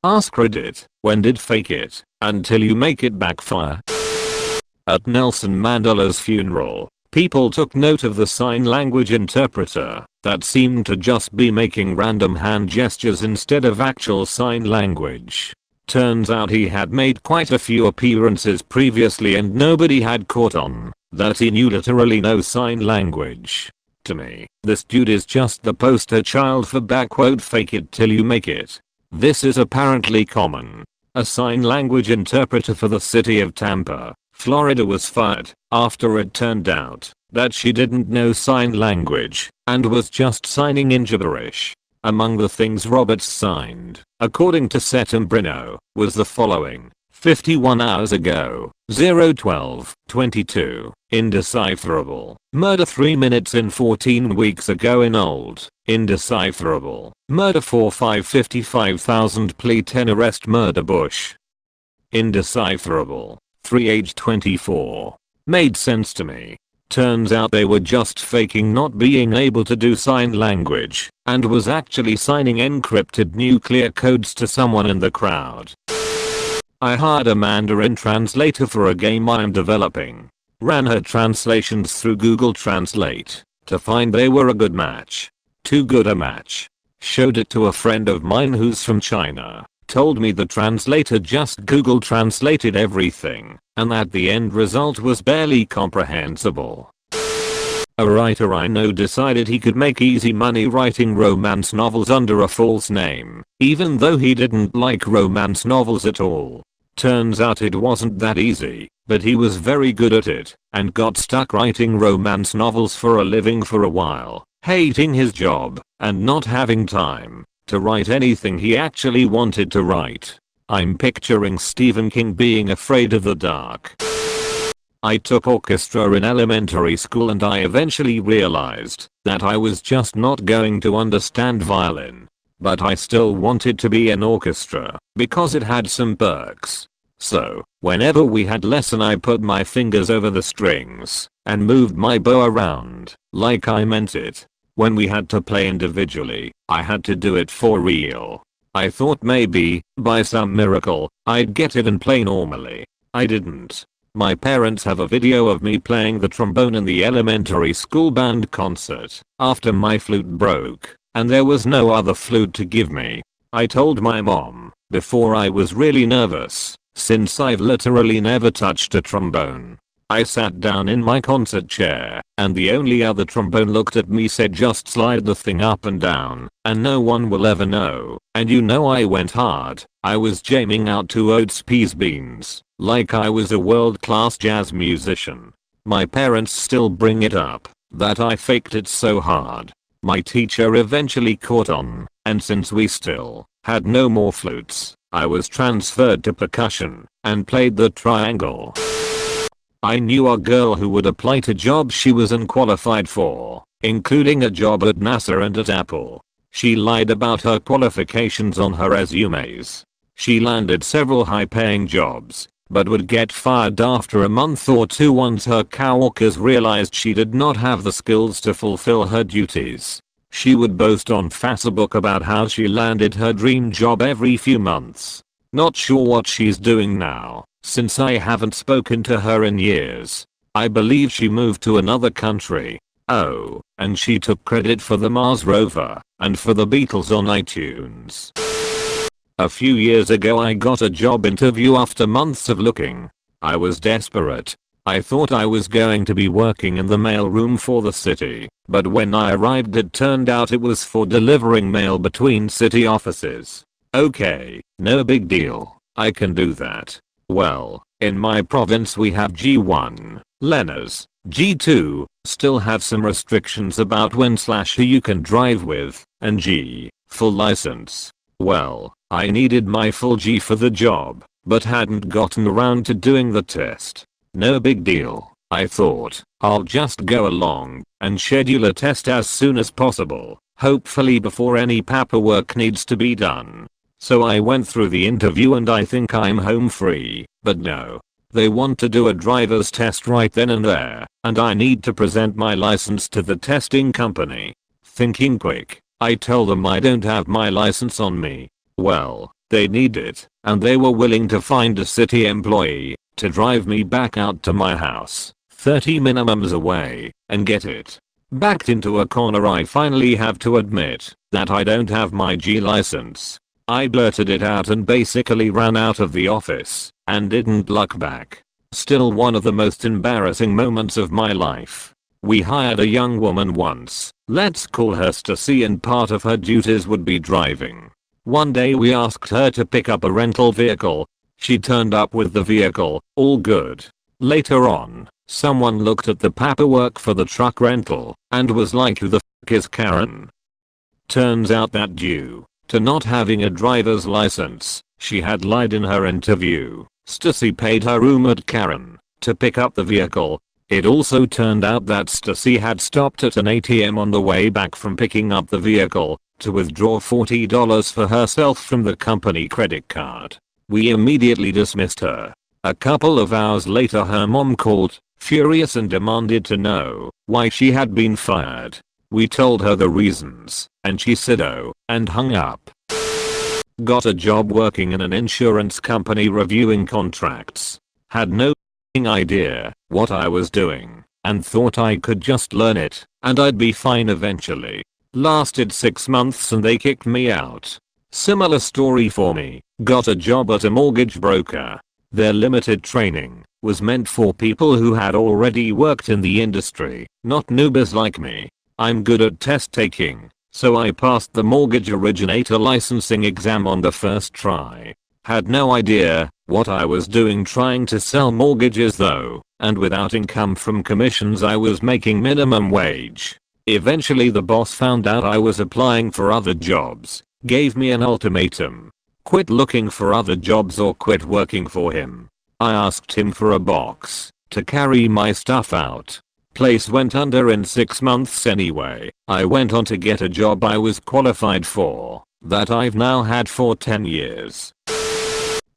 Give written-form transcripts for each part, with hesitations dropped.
AskReddit, when did fake it, until you make it backfire? At Nelson Mandela's funeral, people took note of the sign language interpreter that seemed to just be making random hand gestures instead of actual sign language. Turns out he had made quite a few appearances previously and nobody had caught on that he knew literally no sign language. To me, this dude is just the poster child for fake it till you make it. This is apparently common. A sign language interpreter for the city of Tampa, Florida was fired after it turned out that she didn't know sign language and was just signing in gibberish. Among the things Roberts signed, according to Settembrino, was the following: 51 hours ago, 012:22, indecipherable. Murder 3 minutes in 14 weeks ago in old, indecipherable. Murder 4/5 55,000 plea 10 arrest murder Bush. Indecipherable. 3 age 24. Made sense to me. Turns out they were just faking not being able to do sign language and was actually signing encrypted nuclear codes to someone in the crowd. I hired a Mandarin translator for a game I'm developing. Ran her translations through Google Translate to find they were a good match. Too good a match. Showed it to a friend of mine who's from China. Told me the translator just Google translated everything and that the end result was barely comprehensible. A writer I know decided he could make easy money writing romance novels under a false name, even though he didn't like romance novels at all. Turns out it wasn't that easy, but he was very good at it and got stuck writing romance novels for a living for a while, hating his job and not having time to write anything he actually wanted to write. I'm picturing Stephen King being afraid of the dark. I took orchestra in elementary school and I eventually realized that I was just not going to understand violin. But I still wanted to be in orchestra because it had some perks. So, whenever we had lesson I put my fingers over the strings and moved my bow around like I meant it. When we had to play individually, I had to do it for real. I thought maybe, by some miracle, I'd get it and play normally. I didn't. My parents have a video of me playing the trombone in the elementary school band concert after my flute broke, and there was no other flute to give me. I told my mom, before I was really nervous, since I've literally never touched a trombone. I sat down in my concert chair, and the only other trombone looked at me said just slide the thing up and down, and no one will ever know. And you know I went hard. I was jamming out to Oates Peas Beans, like I was a world-class jazz musician. My parents still bring it up, that I faked it so hard. My teacher eventually caught on, and since we still had no more flutes, I was transferred to percussion, and played the triangle. I knew a girl who would apply to jobs she was unqualified for, including a job at NASA and at Apple. She lied about her qualifications on her resumes. She landed several high-paying jobs, but would get fired after a month or two once her coworkers realized she did not have the skills to fulfill her duties. She would boast on Facebook about how she landed her dream job every few months. Not sure what she's doing now, since I haven't spoken to her in years. I believe she moved to another country. Oh, and she took credit for the Mars rover and for the Beatles on iTunes. A few years ago I got a job interview after months of looking. I was desperate. I thought I was going to be working in the mailroom for the city, but when I arrived it turned out it was for delivering mail between city offices. Okay, no big deal. I can do that. Well, in my province we have G1, learners. G2, still have some restrictions about when/who you can drive with, and G, full license. Well, I needed my full G for the job, but hadn't gotten around to doing the test. No big deal, I thought. I'll just go along and schedule a test as soon as possible, hopefully before any paperwork needs to be done. So I went through the interview and I think I'm home free, but no. They want to do a driver's test right then and there, and I need to present my license to the testing company. Thinking quick, I tell them I don't have my license on me. Well, They need it, and they were willing to find a city employee to drive me back out to my house, 30 minimums away, and get it. Backed into a corner. I finally have to admit that I don't have my G license. I blurted it out and basically ran out of the office and didn't look back. Still one of the most embarrassing moments of my life. We hired a young woman once, let's call her Stacy, and part of her duties would be driving. One day we asked her to pick up a rental vehicle. She turned up with the vehicle, all good. Later on, someone looked at the paperwork for the truck rental and was like, who the f is Karen? Turns out that due to not having a driver's license, she had lied in her interview. Stacy paid her roommate Karen to pick up the vehicle. It also turned out that Stacy had stopped at an ATM on the way back from picking up the vehicle to withdraw $40 for herself from the company credit card. We immediately dismissed her. A couple of hours later her mom called, furious, and demanded to know why she had been fired. We told her the reasons, and she said oh, and hung up. Got a job working in an insurance company reviewing contracts. Had no idea what I was doing, and thought I could just learn it, and I'd be fine eventually. Lasted 6 months and they kicked me out. Similar story for me. Got a job at a mortgage broker. Their limited training was meant for people who had already worked in the industry, not newbies like me. I'm good at test taking, so I passed the mortgage originator licensing exam on the first try. Had no idea what I was doing trying to sell mortgages though, and without income from commissions I was making minimum wage. Eventually the boss found out I was applying for other jobs, gave me an ultimatum. Quit looking for other jobs or quit working for him. I asked him for a box to carry my stuff out. Place went under in 6 months anyway. I went on to get a job I was qualified for, that I've now had for 10 years.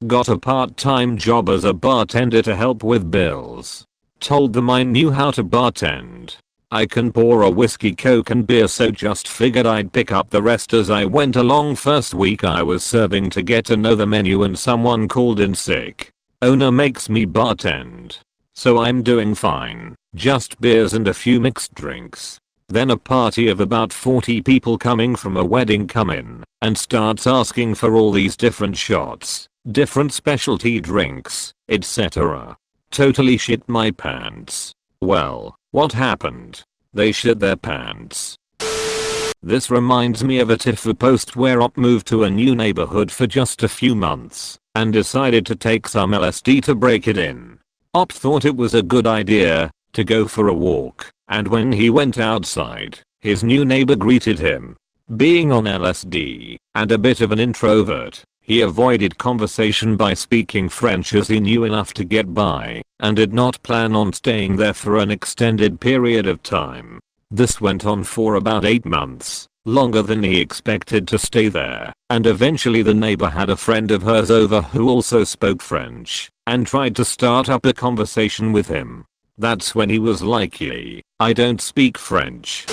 Got a part-time job as a bartender to help with bills. Told them I knew how to bartend. I can pour a whiskey, coke and beer, so just figured I'd pick up the rest as I went along. First week I was serving to get to know the menu and someone called in sick. Owner makes me bartend. So I'm doing fine, just beers and a few mixed drinks. Then a party of about 40 people coming from a wedding come in and starts asking for all these different shots, different specialty drinks, etc. Totally shit my pants. Well, what happened? They shit their pants. This reminds me of a Tifu post where Op moved to a new neighborhood for just a few months and decided to take some LSD to break it in. Op thought it was a good idea to go for a walk, and when he went outside, his new neighbor greeted him. Being on LSD and a bit of an introvert, he avoided conversation by speaking French as he knew enough to get by and did not plan on staying there for an extended period of time. This went on for about 8 months, longer than he expected to stay there, and eventually the neighbor had a friend of hers over who also spoke French and tried to start up a conversation with him. That's when he was like, "Yay, I don't speak French."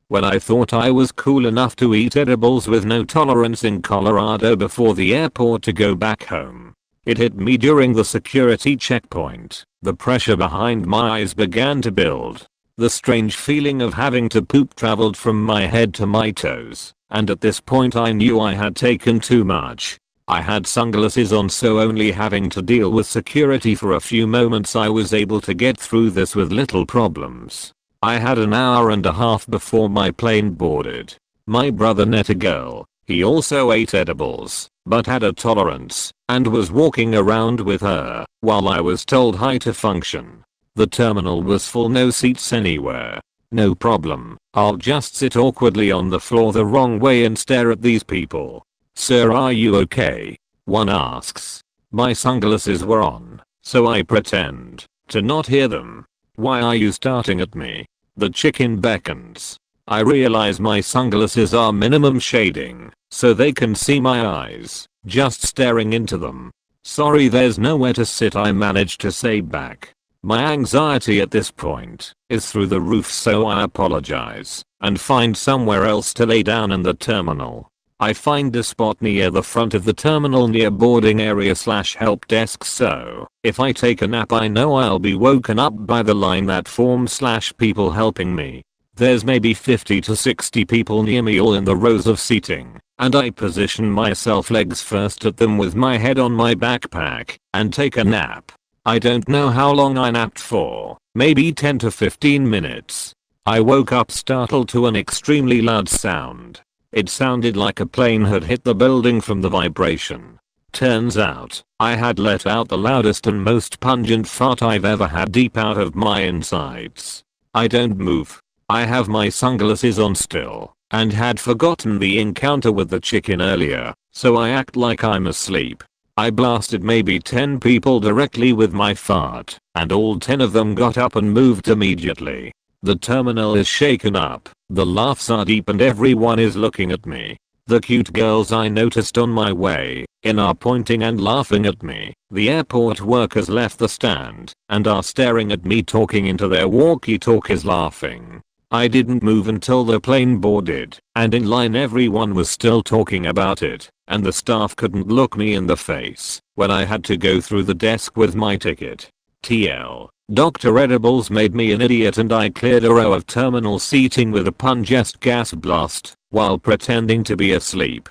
When I thought I was cool enough to eat edibles with no tolerance in Colorado before the airport to go back home, it hit me during the security checkpoint. The pressure behind my eyes began to build. The strange feeling of having to poop traveled from my head to my toes, and at this point I knew I had taken too much. I had sunglasses on, so only having to deal with security for a few moments I was able to get through this with little problems. I had an hour and a half before my plane boarded. My brother met a girl. He also ate edibles, but had a tolerance, and was walking around with her while I was told hi to function. The terminal was full, no seats anywhere. No problem, I'll just sit awkwardly on the floor the wrong way and stare at these people. "Sir, are you okay?" one asks. My sunglasses were on, so I pretend to not hear them. "Why are you starting at me?" The chicken beckons. I realize my sunglasses are minimum shading, so they can see my eyes, just staring into them. "Sorry, there's nowhere to sit," I manage to say back. My anxiety at this point is through the roof, so I apologize and find somewhere else to lay down in the terminal. I find a spot near the front of the terminal near boarding area / help desk, so if I take a nap I know I'll be woken up by the line that forms / people helping me. There's maybe 50 to 60 people near me all in the rows of seating, and I position myself legs first at them with my head on my backpack and take a nap. I don't know how long I napped for, maybe 10 to 15 minutes. I woke up startled to an extremely loud sound. It sounded like a plane had hit the building from the vibration. Turns out, I had let out the loudest and most pungent fart I've ever had deep out of my insides. I don't move. I have my sunglasses on still, and had forgotten the encounter with the chicken earlier, so I act like I'm asleep. I blasted maybe 10 people directly with my fart, and all 10 of them got up and moved immediately. The terminal is shaken up, the laughs are deep and everyone is looking at me. The cute girls I noticed on my way in are pointing and laughing at me. The airport workers left the stand and are staring at me talking into their walkie-talkies laughing. I didn't move until the plane boarded, and in line everyone was still talking about it, and the staff couldn't look me in the face when I had to go through the desk with my ticket. TL. Dr. Edibles made me an idiot and I cleared a row of terminal seating with a pungent gas blast while pretending to be asleep.